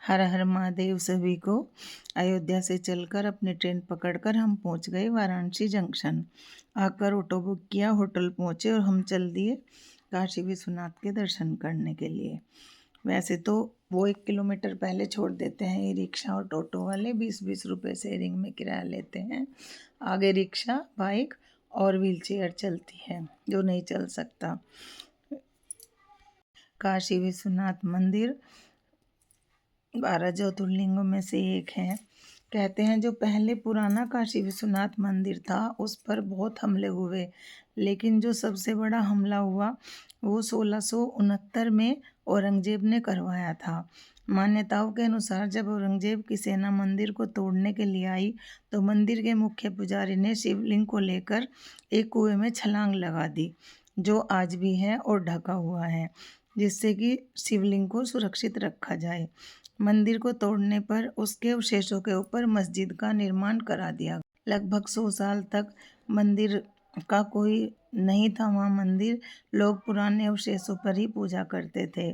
हर हर महादेव सभी को। अयोध्या से चलकर अपनी ट्रेन पकड़कर हम पहुंच गए वाराणसी जंक्शन। आकर ऑटो बुक किया, होटल पहुंचे और हम चल दिए काशी विश्वनाथ के दर्शन करने के लिए। वैसे तो वो 1 किलोमीटर पहले छोड़ देते हैं ये रिक्शा और टोटो वाले, 20-20 रुपये शेयरिंग में किराया लेते हैं। आगे रिक्शा, बाइक और व्हीलचेयर चलती है जो नहीं चल सकता। काशी विश्वनाथ मंदिर 12 ज्योतिर्लिंगों में से एक है। कहते हैं जो पहले पुराना काशी विश्वनाथ मंदिर था उस पर बहुत हमले हुए, लेकिन जो सबसे बड़ा हमला हुआ वो 1669 में औरंगजेब ने करवाया था। मान्यताओं के अनुसार जब औरंगजेब की सेना मंदिर को तोड़ने के लिए आई तो मंदिर के मुख्य पुजारी ने शिवलिंग को लेकर एक कुएं में छलांग लगा दी, जो आज भी है और ढका हुआ है, जिससे कि शिवलिंग को सुरक्षित रखा जाए। मंदिर को तोड़ने पर उसके अवशेषों के ऊपर मस्जिद का निर्माण करा दिया। लगभग 100 साल तक मंदिर का कोई नहीं था वहाँ मंदिर, लोग पुराने अवशेषों पर ही पूजा करते थे।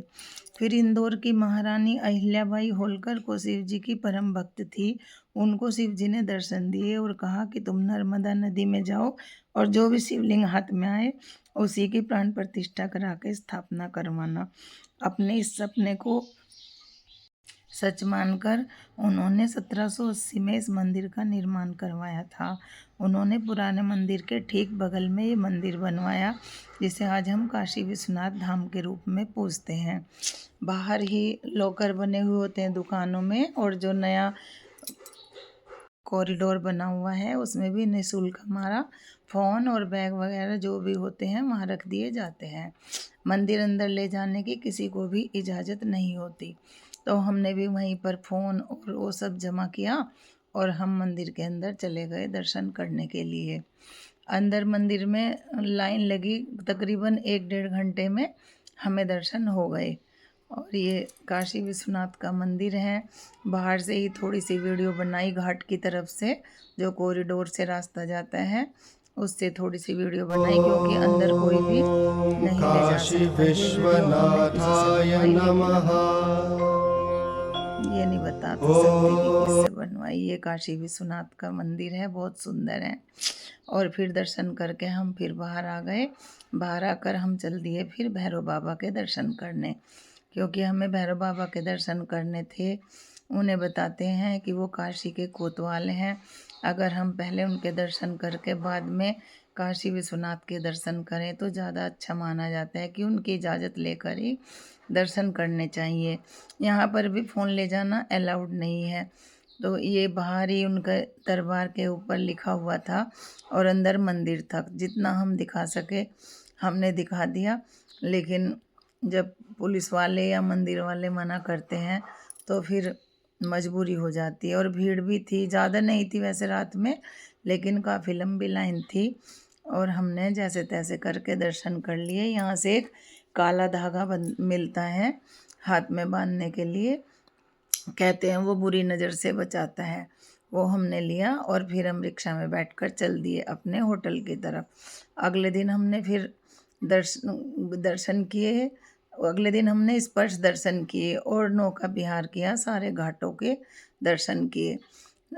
फिर इंदौर की महारानी अहिल्याबाई होलकर को शिव जी की परम भक्त थी। उनको शिव जी ने दर्शन दिए और कहा कि तुम नर्मदा नदी में जाओ और जो भी शिवलिंग हाथ में आए उसी की प्राण प्रतिष्ठा करा के स्थापना करवाना। अपने इस सपने को सच मानकर उन्होंने 1780 में इस मंदिर का निर्माण करवाया था। उन्होंने पुराने मंदिर के ठीक बगल में ये मंदिर बनवाया, जिसे आज हम काशी विश्वनाथ धाम के रूप में पूजते हैं। बाहर ही लॉकर बने हुए होते हैं दुकानों में, और जो नया कॉरिडोर बना हुआ है उसमें भी निःशुल्क हमारा फ़ोन और बैग वगैरह जो भी होते हैं वहाँ रख दिए जाते हैं। मंदिर अंदर ले जाने की किसी को भी इजाज़त नहीं होती। तो हमने भी वहीं पर फ़ोन और वो सब जमा किया और हम मंदिर के अंदर चले गए दर्शन करने के लिए। अंदर मंदिर में लाइन लगी, तकरीबन 1-1.5 घंटे में हमें दर्शन हो गए। और ये काशी विश्वनाथ का मंदिर है। बाहर से ही थोड़ी सी वीडियो बनाई घाट की तरफ से, जो कॉरिडोर से रास्ता जाता है उससे थोड़ी सी वीडियो बनाई, क्योंकि अंदर कोई भी नहीं ले जा सकता। ये वीडियो हमने किसी से बनवाई, लेकिन ये नहीं बता तो सकते कि किससे बनवाई। ये काशी विश्वनाथ का मंदिर है, बहुत सुंदर है। और फिर दर्शन करके हम फिर बाहर आ गए। बाहर आकर हम चल दिए फिर भैरव बाबा के दर्शन करने, क्योंकि हमें भैरव बाबा के दर्शन करने थे। उन्हें बताते हैं कि वो काशी के कोतवाल हैं। अगर हम पहले उनके दर्शन करके बाद में काशी विश्वनाथ के दर्शन करें तो ज़्यादा अच्छा माना जाता है कि उनकी इजाज़त लेकर ही दर्शन करने चाहिए। यहाँ पर भी फ़ोन ले जाना अलाउड नहीं है। तो ये बाहर ही उनके दरबार के ऊपर लिखा हुआ था और अंदर मंदिर था। जितना हम दिखा सके हमने दिखा दिया, लेकिन जब पुलिस वाले या मंदिर वाले मना करते हैं तो फिर मजबूरी हो जाती है। और भीड़ भी थी, ज़्यादा नहीं थी वैसे रात में, लेकिन काफ़ी लंबी लाइन थी और हमने जैसे तैसे करके दर्शन कर लिए। यहाँ से एक काला धागा मिलता है हाथ में बांधने के लिए, कहते हैं वो बुरी नज़र से बचाता है। वो हमने लिया और फिर हम रिक्शा में बैठकर चल दिए अपने होटल की तरफ। अगले दिन हमने फिर दर्शन किए। अगले दिन हमने स्पर्श दर्शन किए और नौका विहार किया, सारे घाटों के दर्शन किए।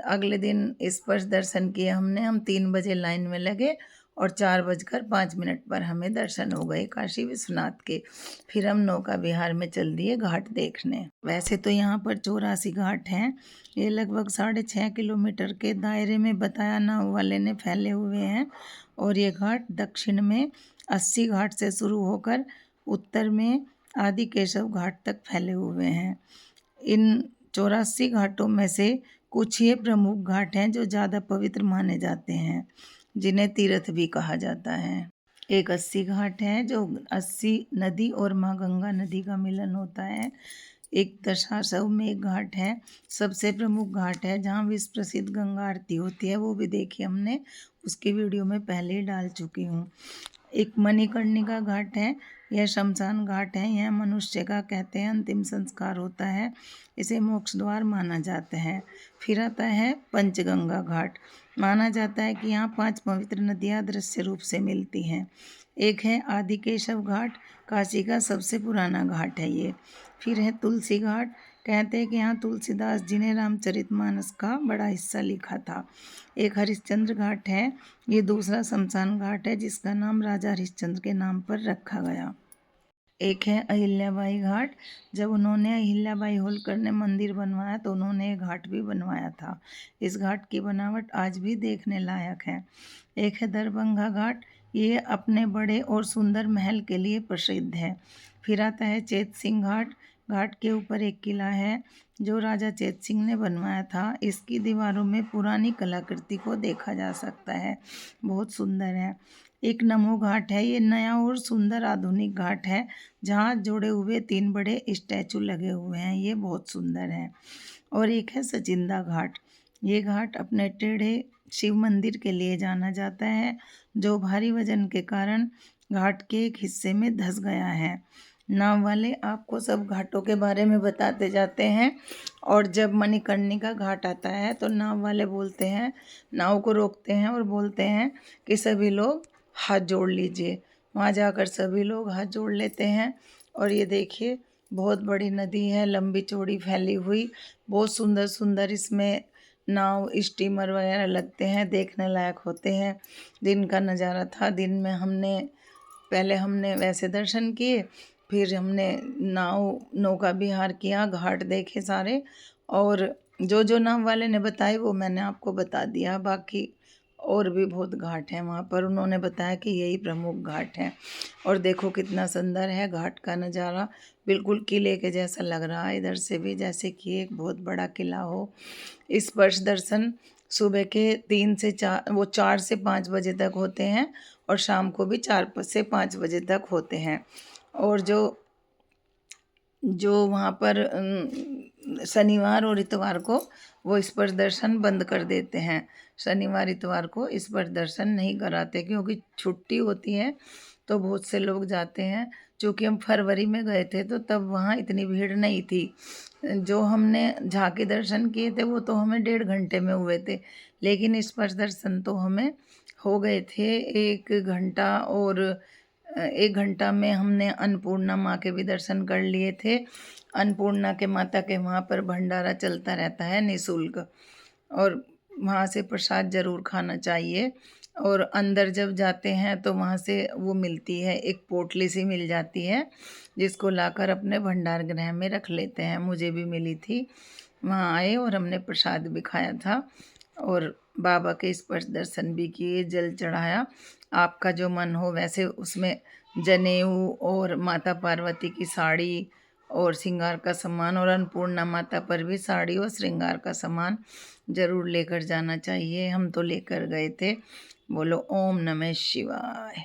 अगले दिन स्पर्श दर्शन किए हमने, हम 3 बजे लाइन में लगे और 4:05 पर हमें दर्शन हो गए काशी विश्वनाथ के। फिर हम नौका विहार में चल दिए घाट देखने। वैसे तो यहाँ पर 84 घाट हैं। ये लगभग 6.5 किलोमीटर के दायरे में बताया नाव वाले ने फैले हुए हैं। और ये घाट दक्षिण में 80 घाट से शुरू होकर उत्तर में आदि केशव घाट तक फैले हुए हैं। इन 84 घाटों में से कुछ ये प्रमुख घाट हैं जो ज़्यादा पवित्र माने जाते हैं, जिन्हें तीर्थ भी कहा जाता है। एक 80 घाट है जो 80 नदी और माँ गंगा नदी का मिलन होता है। एक दशाश्वमेध में एक घाट है, सबसे प्रमुख घाट है जहाँ विश्व प्रसिद्ध गंगा आरती होती है, वो भी देखी हमने, उसकी वीडियो में पहले ही डाल चुकी हूँ। एक मणिकर्णिका घाट है, यह शमशान घाट है। यह मनुष्य का कहते हैं अंतिम संस्कार होता है, इसे मोक्ष द्वार माना जाता है। फिर आता है पंचगंगा घाट। माना जाता है कि यहाँ 5 पवित्र नदियाँ दृश्य रूप से मिलती हैं। एक है आदि केशव घाट, काशी का सबसे पुराना घाट है ये। फिर है तुलसी घाट, कहते हैं कि यहाँ तुलसीदास जी ने रामचरितमानस का बड़ा हिस्सा लिखा था। एक हरिश्चंद्र घाट है, ये दूसरा शमशान घाट है जिसका नाम राजा हरिश्चंद्र के नाम पर रखा गया। एक है अहिल्याबाई घाट। जब उन्होंने अहिल्याबाई होलकर ने मंदिर बनवाया तो उन्होंने एक घाट भी बनवाया था। इस घाट की बनावट आज भी देखने लायक है। एक है दरभंगा घाट, ये अपने बड़े और सुंदर महल के लिए प्रसिद्ध है। फिर आता है चेत सिंह घाट। घाट के ऊपर एक किला है जो राजा चेत सिंह ने बनवाया था। इसकी दीवारों में पुरानी कलाकृति को देखा जा सकता है, बहुत सुंदर है। एक नमो घाट है, ये नया और सुंदर आधुनिक घाट है जहाँ जोड़े हुए 3 बड़े स्टैचू लगे हुए हैं, ये बहुत सुंदर है। और एक है सचिंदा घाट। ये घाट अपने टेढ़े शिव मंदिर के लिए जाना जाता है जो भारी वजन के कारण घाट के एक हिस्से में धंस गया है। नाव वाले आपको सब घाटों के बारे में बताते जाते हैं और जब मणिकर्णिका घाट आता है तो नाव वाले बोलते हैं, नाव को रोकते हैं और बोलते हैं कि सभी लोग हाथ जोड़ लीजिए। वहाँ जाकर सभी लोग हाथ जोड़ लेते हैं और ये देखिए बहुत बड़ी नदी है, लंबी चौड़ी फैली हुई, बहुत सुंदर सुंदर इसमें नाव स्टीमर वगैरह लगते हैं, देखने लायक होते हैं। दिन का नज़ारा था, दिन में पहले हमने वैसे दर्शन किए, फिर हमने नौका विहार किया, घाट देखे सारे, और जो जो नाव वाले ने बताए वो मैंने आपको बता दिया। बाकी और भी बहुत घाट हैं वहाँ पर, उन्होंने बताया कि यही प्रमुख घाट हैं। और देखो कितना सुंदर है घाट का नज़ारा, बिल्कुल किले के जैसा लग रहा है इधर से भी, जैसे कि एक बहुत बड़ा किला हो। स्पर्श दर्शन सुबह के 4 से 5 बजे तक होते हैं और शाम को भी 4 से 5 बजे तक होते हैं। और जो जो वहाँ पर शनिवार और इतवार को वो स्पर्श दर्शन बंद कर देते हैं। शनिवार इतवार को स्पर्श दर्शन नहीं कराते क्योंकि छुट्टी होती है तो बहुत से लोग जाते हैं। चूँकि हम फरवरी में गए थे तो तब वहाँ इतनी भीड़ नहीं थी। जो हमने झांकी दर्शन किए थे वो तो हमें 1.5 घंटे में हुए थे, लेकिन स्पर्श दर्शन तो हमें हो गए थे 1 घंटा। और 1 घंटा में हमने अन्नपूर्णा माँ के भी दर्शन कर लिए थे। अन्नपूर्णा के माता के वहाँ पर भंडारा चलता रहता है निःशुल्क, और वहाँ से प्रसाद ज़रूर खाना चाहिए। और अंदर जब जाते हैं तो वहाँ से वो मिलती है, एक पोटली सी मिल जाती है जिसको लाकर अपने भंडार गृह में रख लेते हैं। मुझे भी मिली थी, वहाँ आए और हमने प्रसाद भी खाया था और बाबा के स्पर्श दर्शन भी किए, जल चढ़ाया। आपका जो मन हो वैसे उसमें जनेऊ और माता पार्वती की साड़ी और श्रृंगार का सामान, और अन्नपूर्णा माता पर भी साड़ी और श्रृंगार का सामान ज़रूर लेकर जाना चाहिए। हम तो लेकर गए थे। बोलो ओम नमः शिवाय।